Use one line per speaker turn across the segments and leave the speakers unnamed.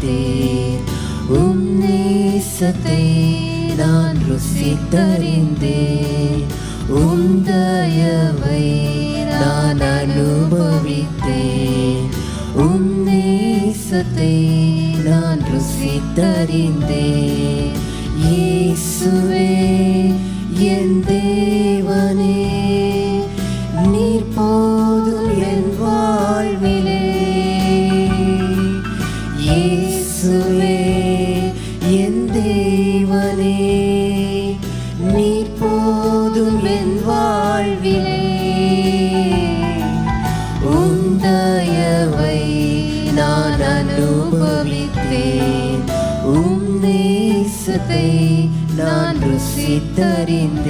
அனுபவித்தேன். உம் நேசத்தை நான் ருசித்தறிந்தேன். உம் தயவை நான் அனுபவித்தேன். உம் நேசத்தை நான் ருசித்தறிந்தேன். இயேசுவே என் தேவனே, நீர் போதும் என் வாழ்விலே. இயேசுவே என் தேவனே, நீர் போதும் என் வாழ்விலே. உம் தயவை நான் அனுபவித்தேன். உம் நேசத்தை நான் ருசித்தறிந்தேன்.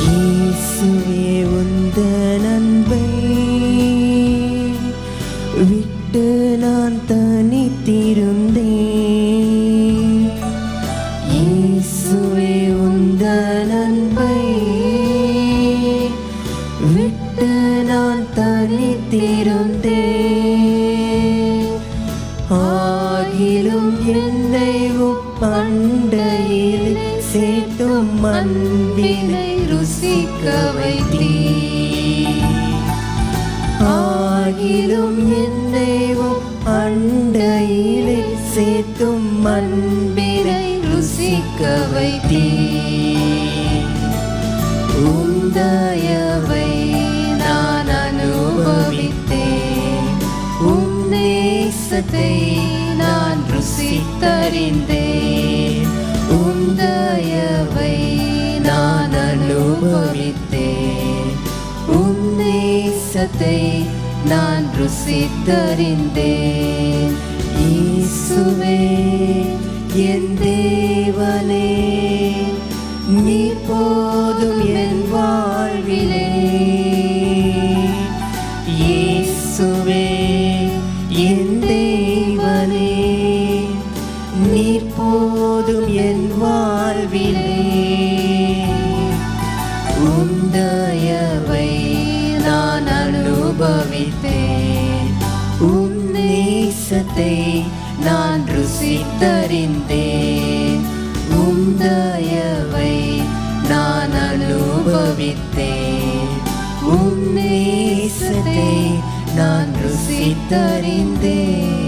இயேசுவே உந்தன் அன்பை விட்டு நான் தனித்திருந்தேன். இயேசுவே உந்தன் அன்பை விட்டு நான் தனித்திருந்தேன். ஆகிலும் என்னை பண்டையில் சேர்த்தும் அன்பினை ருசிக்க வைத்தீர். ஆகிலும் என்னை அண்டையிலே சேர்த்தும் அன்பினை ருசிக்க வைத்தீர். உம் தயவை நான் அனுபவித்தேன். உம் நேசத்தை நான் ருசித்தறிந்தேன். உம் தயவை நான் அனுபவித்தேன். உம் நேசத்தை நான் ருசித்தறிந்தேன். இயேசுவே என் தேவனே, நீர் போதும் என் வாழ்விலே. இயேசுவே என் தேவனே, நீர் போதும் என் வாழ்விலே. உம் தயவை நான் அனுபவித்தேன். உம் நேசத்தை நான் ருசித்தறிந்தேன். உம் தயவை நான் அனுபவித்தேன். உம் நேசத்தை நான் ருசித்தறிந்தேன்.